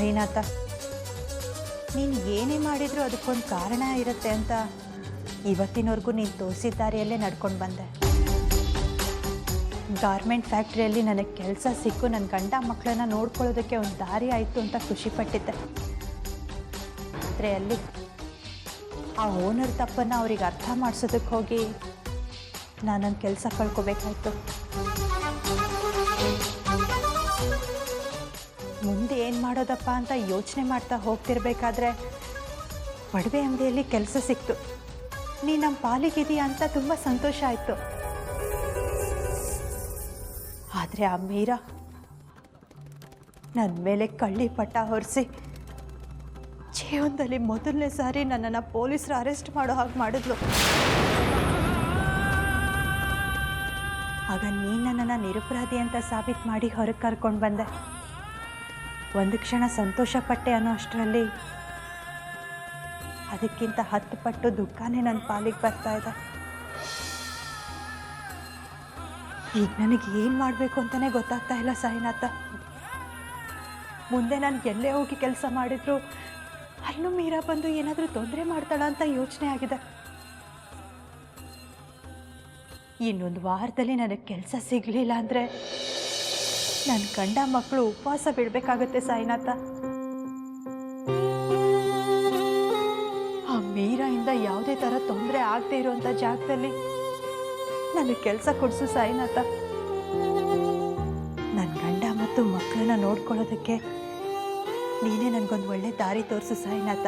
ಸಾಯಿನಾಥ, ನೀನು ಏನೇ ಮಾಡಿದರೂ ಅದಕ್ಕೊಂದು ಕಾರಣ ಇರುತ್ತೆ ಅಂತ ಇವತ್ತಿನವರೆಗೂ ನೀನು ತೋರಿಸಿದ ದಾರಿಯಲ್ಲೇ ನಡ್ಕೊಂಡು ಬಂದೆ. ಗಾರ್ಮೆಂಟ್ ಫ್ಯಾಕ್ಟ್ರಿಯಲ್ಲಿ ನನಗೆ ಕೆಲಸ ಸಿಕ್ಕು ನನ್ನ ಗಂಡ ಮಕ್ಕಳನ್ನ ನೋಡ್ಕೊಳ್ಳೋದಕ್ಕೆ ಒಂದು ದಾರಿ ಆಯಿತು ಅಂತ ಖುಷಿಪಟ್ಟಿದ್ದೆ. ಆದರೆ ಅಲ್ಲಿ ಆ ಓನರ್ ತಪ್ಪನ್ನು ಅವ್ರಿಗೆ ಅರ್ಥ ಮಾಡಿಸೋದಕ್ಕೆ ಹೋಗಿ ನಾನು ನನ್ನ ಕೆಲಸ ಕಳ್ಕೊಬೇಕಾಯ್ತು. ಮುಂದೆ ಏನು ಮಾಡೋದಪ್ಪ ಅಂತ ಯೋಚನೆ ಮಾಡ್ತಾ ಹೋಗ್ತಿರ್ಬೇಕಾದ್ರೆ ಒಡವೆ ಅಂಗಡಿಯಲ್ಲಿ ಕೆಲಸ ಸಿಕ್ತು. ನೀ ನಮ್ಮ ಪಾಲಿಗಿದೆಯಾ ಅಂತ ತುಂಬ ಸಂತೋಷ ಆಯಿತು. ಆದರೆ ಆ ಮೀರಾ ನನ್ನ ಮೇಲೆ ಕಳ್ಳಿ ಪಟ್ಟ ಹೊರಿಸಿ ಜೀವನದಲ್ಲಿ ಮೊದಲನೇ ಸಾರಿ ನನ್ನನ್ನು ಪೊಲೀಸರು ಅರೆಸ್ಟ್ ಮಾಡೋ ಹಾಗೆ ಮಾಡಿದ್ಲು. ಆಗ ನೀನು ನನ್ನನ್ನು ನಿರಪರಾಧಿ ಅಂತ ಸಾಬೀತು ಮಾಡಿ ಹೊರಗೆ ಕರ್ಕೊಂಡು ಬಂದೆ. ಒಂದು ಕ್ಷಣ ಸಂತೋಷಪಟ್ಟೆ ಅನ್ನೋ ಅಷ್ಟರಲ್ಲಿ ಅದಕ್ಕಿಂತ 10 ಪಟ್ಟು ದುಃಖನೇ ನನ್ನ ಪಾಲಿಗೆ ಬರ್ತಾ ಇದೆ. ಈಗ ನನಗೆ ಏನು ಮಾಡಬೇಕು ಅಂತಲೇ ಗೊತ್ತಾಗ್ತಾ ಇಲ್ಲ ಸಾಯಿನಾಥ. ಮುಂದೆ ನಾನು ಎಲ್ಲೇ ಹೋಗಿ ಕೆಲಸ ಮಾಡಿದ್ರು ಅಲ್ಲೂ ಮೀರಾ ಬಂದು ಏನಾದರೂ ತೊಂದರೆ ಮಾಡ್ತಾಳ ಅಂತ ಯೋಚನೆ ಆಗಿದೆ. ಇನ್ನೊಂದು ವಾರದಲ್ಲಿ ನನಗೆ ಕೆಲಸ ಸಿಗಲಿಲ್ಲ ಅಂದರೆ ನನ್ನ ಗಂಡ ಮಕ್ಕಳು ಉಪವಾಸ ಬಿಡಬೇಕಾಗತ್ತೆ ಸಾಯಿನಾಥ. ಆ ಮೀರಾಯಿಂದ ಯಾವುದೇ ಥರ ತೊಂದರೆ ಆಗದೆ ಇರುವಂಥ ಜಾಗದಲ್ಲಿ ನನಗೆ ಕೆಲಸ ಕೊಡಿಸು ಸಾಯಿನಾಥ. ನನ್ನ ಗಂಡ ಮತ್ತು ಮಕ್ಕಳನ್ನ ನೋಡ್ಕೊಳ್ಳೋದಕ್ಕೆ ನೀನೇ ನನಗೊಂದು ಒಳ್ಳೆ ದಾರಿ ತೋರಿಸು ಸಾಯಿನಾಥ.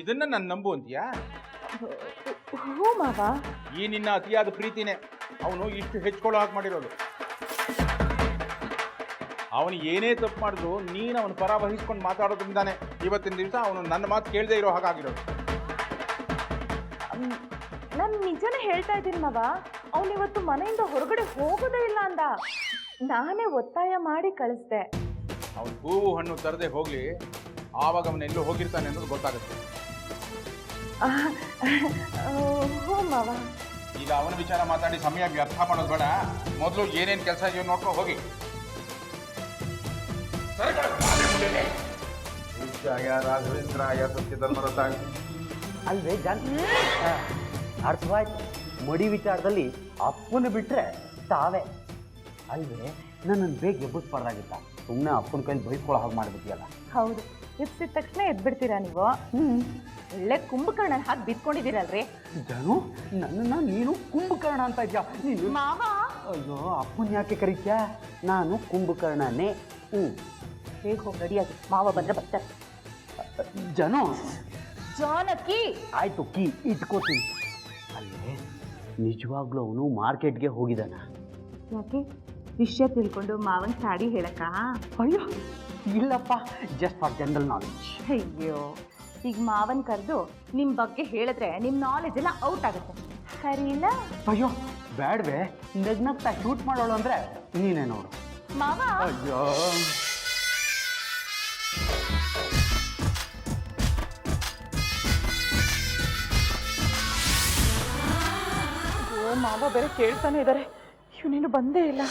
ಇದನ್ನ ನಾನು ನಂಬು ಅಂತೀಯಾ? ಹ್ಞೂ ಮಾವ. ಈ ನಿನ್ನ ಅತಿಯಾದ ಪ್ರೀತಿನೇ ಅವನು ಇಷ್ಟು ಹೆಚ್ಕೊಳ್ಳೋ ಹಾಗೆ ಮಾಡಿರೋದು. ಅವನು ಏನೇ ತಪ್ಪು ಮಾಡಿದ್ರು ನೀನು ಅವನ ಪರ ವಹಿಸ್ಕೊಂಡು ಮಾತಾಡೋದ್ರಿಂದಾನೆ ಇವತ್ತಿನ ದಿವಸ ಅವನು ನನ್ನ ಮಾತು ಕೇಳದೆ ಇರೋ ಹಾಗಾಗಿರೋದು. ನಾನು ನಿಜನೇ ಹೇಳ್ತಾ ಇದ್ದೀನಿ ಮಾವ. ಅವನಿವತ್ತು ಮನೆಯಿಂದ ಹೊರಗಡೆ ಹೋಗೋದೇ ಇಲ್ಲ ಅಂದ. ನಾನೇ ಒತ್ತಾಯ ಮಾಡಿ ಕಳಿಸ್ದೆ. ಅವನು ಹೂವು ಹಣ್ಣು ತರದೆ ಹೋಗ್ಲಿ, ಆವಾಗ ಅವನೆಲ್ಲೂ ಹೋಗಿರ್ತಾನೆ ಅನ್ನೋದು ಗೊತ್ತಾಗುತ್ತೆ. ಹ್ಞೂ ಮಾವ. ಈಗ ಅವನ ವಿಚಾರ ಮಾತಾಡಿ ಸಮಯ ವ್ಯರ್ಥ ಮಾಡೋದು ಬೇಡ. ಮೊದಲು ಏನೇನು ಕೆಲಸ ಇದೆಯೋ ನೋಡ್ಕೊಂಡು ಹೋಗಿ. ರಾಘವೇಂದ್ರಾಯ ಸತ್ಯ ಧರ್ಮರತಾಯ. ಅಲ್ವೇ ಜಾನ್, ಅರ್ಥವಾಯ್ತು. ಮಡಿ ವಿಚಾರದಲ್ಲಿ ಅಪ್ಪನ ಬಿಟ್ಟರೆ ತಾವೇ ಅಲ್ವೇ. ನನ್ನನ್ನು ಬೇಗ ಎಬ್ಬಿಸ್ಬಾರ್ದಾಗಿತ್ತ. ಸುಮ್ಮನೆ ಅಪ್ಪನ ಕೈಲಿ ಬೈಸ್ಕೊಳ್ಳೋ ಹಾಗೆ ಮಾಡಿಬಿಟ್ಟಿಯಲ್ಲ. ಹೌದು, ಎಬ್ಸಿದ ತಕ್ಷಣ ಎದ್ಬಿಡ್ತೀರಾ ನೀವು? ಒಳ್ಳೆ ಕುಂಭಕರ್ಣ ಹಾಕಿ ಬಿದ್ಕೊಂಡಿದ್ದೀರಲ್ರಿ. ಜಾನು, ನನ್ನನ್ನು ನೀನು ಕುಂಭಕರ್ಣ ಅಂತ ಇದ್ಯಾ ನೀನು? ಮಾವ, ಅಯ್ಯೋ, ಅಪ್ಪನ ಯಾಕೆ ಕರೀತ್ಯಾ? ನಾನು ಕುಂಭಕರ್ಣನೇ. ಹೇಗೆ ಹೋಗಿ ರೆಡಿಯಾಗಿ, ಮಾವ ಬಂದರೆ ಬರ್ತಾರೆ. ಜಾನು, ಜಾನಕಿ. ಆಯ್ತು, ಕೀ ಇಟ್ಕೋತೀನಿ. ಅಲ್ಲೇ ನಿಜವಾಗ್ಲೂ ಅವನು ಮಾರ್ಕೆಟ್ಗೆ ಹೋಗಿದ್ದಾನ? ಯಾಕೆ, ವಿಷಯ ತಿಳ್ಕೊಂಡು ಮಾವನ್ ಸಾಡಿ ಹೇಳಕ್ಕ? ಅಯ್ಯೋ ಇಲ್ಲಪ್ಪ, ಜಸ್ಟ್ ಫಾರ್ ಜನರಲ್ ನಾಲೆಡ್ಜ್. ಅಯ್ಯೋ, ಈಗ ಮಾವನ್ ಕರೆದು ನಿಮ್ಮ ಬಗ್ಗೆ ಹೇಳಿದ್ರೆ ನಿಮ್ಮ ನಾಲೆಜ್ ಎಲ್ಲ ಔಟ್ ಆಗುತ್ತೆ. ಸರಿ ಇಲ್ಲ? ಅಯ್ಯೋ ಬೇಡವೇ, ನಗ್ನಗ್ತಾ ಶೂಟ್ ಮಾಡೋಳು ಅಂದರೆ ನೀನೇ ನೋಡು ಮಾವ. ಅಯ್ಯೋ, ಮಾವ ಬೇರೆ ಕೇಳ್ತಾನೆ ಇದ್ದಾರೆ. ಇವನೇನು ಬಂದೇ ಇಲ್ಲ.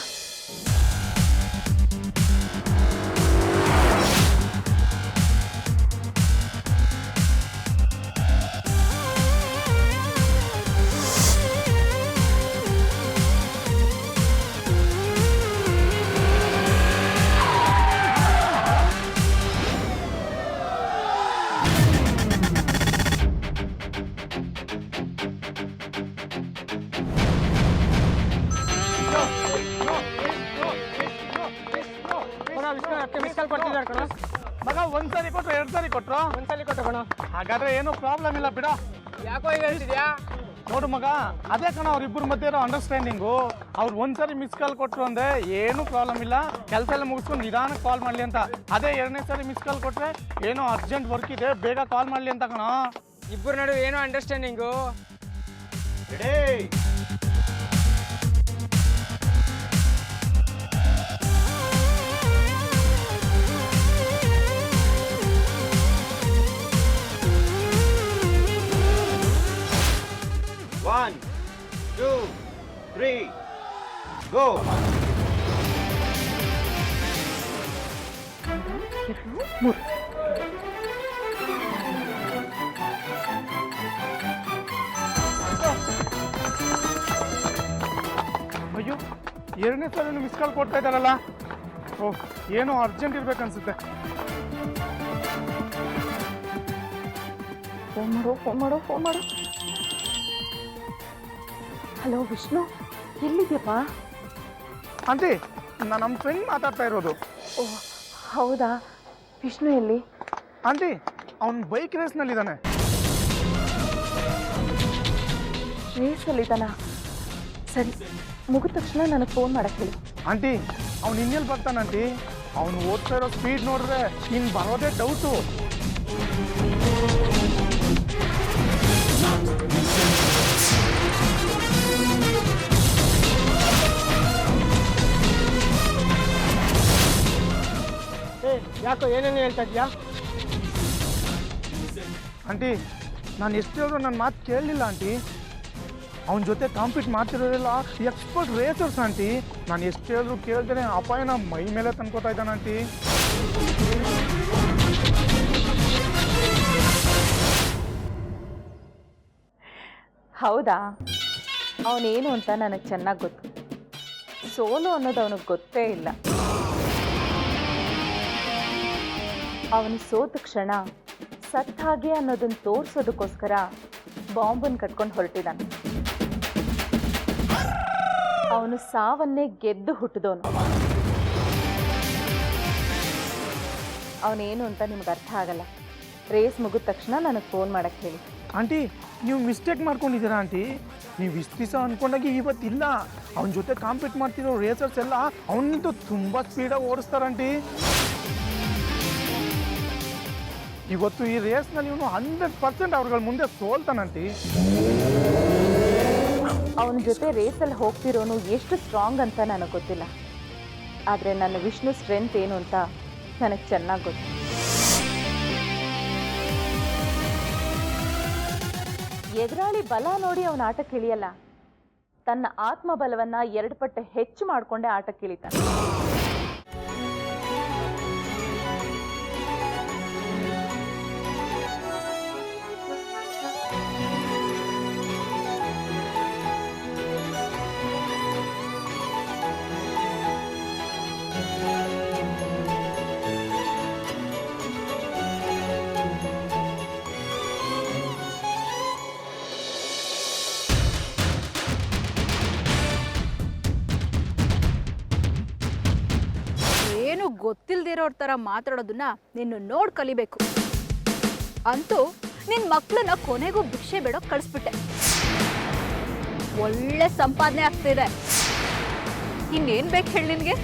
ಮಗ ಒಂದ್ಸರಿ ಕೊಟ್ಟರು 2 ಸರಿ ಕೊಟ್ಟರು? ಒಂದ್ಸಲಿ ಕೊಟ್ಟು ಕಣ. ಹಾಗಾದ್ರೆ ಏನು ಪ್ರಾಬ್ಲಮ್ ಇಲ್ಲ ಬಿಡ. ಯಾಕೋ ಈಗ ಹೇಳ್ತಿದ್ಯಾ? ನೋಡು ಮಗ, ಅದೇ ಕಣ ಅವ್ರಿಬ್ಬರ ಮಧ್ಯೆ ಇರೋ ಅಂಡರ್ಸ್ಟ್ಯಾಂಡಿಂಗು. ಅವ್ರು ಒಂದ್ಸರಿ ಮಿಸ್ ಕಾಲ್ ಕೊಟ್ಟರು ಅಂದರೆ ಏನೂ ಪ್ರಾಬ್ಲಮ್ ಇಲ್ಲ, ಕೆಲಸ ಎಲ್ಲ ಮುಗಿಸ್ಕೊಂಡು ನಿಧಾನಕ್ಕೆ ಕಾಲ್ ಮಾಡಲಿ ಅಂತ. ಅದೇ 2ನೇ ಸರಿ ಮಿಸ್ ಕಾಲ್ ಕೊಟ್ಟರೆ ಏನೋ ಅರ್ಜೆಂಟ್ ವರ್ಕ್ ಇದೆ, ಬೇಗ ಕಾಲ್ ಮಾಡಲಿ ಅಂತ ಕಣ. ಇಬ್ಬರ ನಡುವೆ ಏನೋ understanding. One, two, three, go! ಅಯ್ಯೋ, ಎರಡನೇ ಸಲ ಮಿಸ್ ಕಾಲ್ ಕೊಡ್ತಾ ಇದ್ದಾರಲ್ಲ. ಓಹ್, ಏನೋ ಅರ್ಜೆಂಟ್ ಇರ್ಬೇಕನ್ಸುತ್ತೆ. ಫೋನ್ ಮಾಡು. ಹಲೋ ವಿಷ್ಣು, ಎಲ್ಲಿದ್ಯಪ್ಪ? ಆಂಟಿ, ನಾನು ನಮ್ಮ ಫ್ರೆಂಡ್ ಮಾತಾಡ್ತಾ ಇರೋದು. ಓಹ್ ಹೌದಾ, ವಿಷ್ಣು ಎಲ್ಲಿ? ಆಂಟಿ, ಅವನು ಬೈಕ್ ರೇಸ್ನಲ್ಲಿದ್ದಾನೆ. ರೇಸಲ್ಲಿದ್ದಾನ? ಸರಿ, ಮುಗಿದ ತಕ್ಷಣ ನನಗೆ ಫೋನ್ ಮಾಡಕ್ಕೆ ಹೇಳಿ. ಆಂಟಿ, ಅವ್ನು ಇನ್ನೆಲ್ಲಿ ಬರ್ತಾನಂಟಿ? ಅವನು ಓದ್ತಾ ಇರೋ ಸ್ಪೀಡ್ ನೋಡಿದ್ರೆ ಇನ್ನು ಬರೋದೇ ಡೌಟು. ಯಾಕೋ ಏನೇನು ಹೇಳ್ತಾ ಇದೆಯಾ? ಆಂಟಿ, ನಾನು ಎಷ್ಟು ಹೇಳಿದ್ರು ನನ್ನ ಮಾತು ಕೇಳಲಿಲ್ಲ ಆಂಟಿ. ಅವನ ಜೊತೆ ಕಾಂಪೀಟ್ ಮಾಡ್ತಿರೋರೆಲ್ಲ ಎಕ್ಸ್ಪರ್ಟ್ ರೇಸರ್ಸ್ ಆಂಟಿ. ನಾನು ಎಷ್ಟು ಹೇಳಿದ್ರು ಕೇಳ್ದೇನೆ ಅಪಾಯನ ಮೈ ಮೇಲೆ ತಂದ್ಕೋತಾ ಇದ್ದಾನೆ ಆಂಟಿ. ಹೌದಾ? ಅವನೇನು ಅಂತ ನನಗೆ ಚೆನ್ನಾಗಿ ಗೊತ್ತು. ಸೋಲು ಅನ್ನೋದು ಅವನಿಗೆ ಗೊತ್ತೇ ಇಲ್ಲ. ಅವನು ಸೋತ ಕ್ಷಣ ಸತ್ತ ಹಾಗೆ ಅನ್ನೋದನ್ನು ತೋರಿಸೋದಕ್ಕೋಸ್ಕರ ಬಾಂಬನ್ನು ಕಟ್ಕೊಂಡು ಹೊರಟಿದ್ದಾನೆ. ಅವನು ಸಾವನ್ನೇ ಗೆದ್ದು ಹುಟ್ಟಿದವನು. ಅವನೇನು ಅಂತ ನಿಮ್ಗೆ ಅರ್ಥ ಆಗಲ್ಲ. ರೇಸ್ ಮುಗಿದ ತಕ್ಷಣ ನನಗೆ ಫೋನ್ ಮಾಡಕ್ಕೆ ಹೇಳಿ. ಆಂಟಿ, ನೀವು ಮಿಸ್ಟೇಕ್ ಮಾಡ್ಕೊಂಡಿದ್ದೀರಾ ಆಂಟಿ. ನೀವು ಇಷ್ಟು ದಿವಸ ಅಂದ್ಕೊಂಡಾಗೆ ಇವತ್ತಿಲ್ಲ. ಅವನ ಜೊತೆ ಕಾಂಪೀಟ್ ಮಾಡ್ತಿರೋ ರೇಸರ್ಸ್ ಎಲ್ಲ ಅವನಿಂದ ತುಂಬ ಸ್ಪೀಡಾಗಿ ಓಡಿಸ್ತಾರೆ ಆಂಟಿ. ಇವತ್ತು ಈ ರೇಸ್ನಲ್ಲಿ ಇವನು 100% ಅವ್ರಗಳ ಮುಂದೆ ಸೋಲ್ತಾನಂಟಿ. ಅವನ ಜೊತೆ ರೇಸಲ್ಲಿ ಹೋಗ್ತಿರೋನು ಎಷ್ಟು ಸ್ಟ್ರಾಂಗ್ ಅಂತ ನನಗೆ ಗೊತ್ತಿಲ್ಲ. ಆದರೆ ನನ್ನ ವಿಷ್ಣು ಸ್ಟ್ರೆಂತ್ ಏನು ಅಂತ ನನಗೆ ಚೆನ್ನಾಗಿ ಗೊತ್ತು. ಎದುರಾಳಿ ಬಲ ನೋಡಿ ಅವನ ಆಟಕ್ಕೆ ಇಳಿಯಲ್ಲ. ತನ್ನ ಆತ್ಮಬಲವನ್ನ 2 ಪಟ್ಟು ಹೆಚ್ಚು ಮಾಡಿಕೊಂಡೇ ಆಟಕ್ಕೆ ಇಳಿತಾನೆ. ಏನು ಗೊತ್ತಿಲ್ದಿರೋರ ಥರ ಮಾತಾಡೋದನ್ನ ನೀನು ನೋಡಿ ಕಲಿಬೇಕು. ಅಂತೂ ನಿನ್ನ ಮಕ್ಕಳನ್ನ ಕೊನೆಗೂ ಭಿಕ್ಷೆ ಬೇಡೋ ಕಳಿಸ್ಬಿಟ್ಟೆ. ಒಳ್ಳೆ ಸಂಪಾದನೆ ಆಗ್ತಿದೆ. ಇನ್ನೇನು ಬೇಕು ಹೇಳಿ ನಿನಗೆ?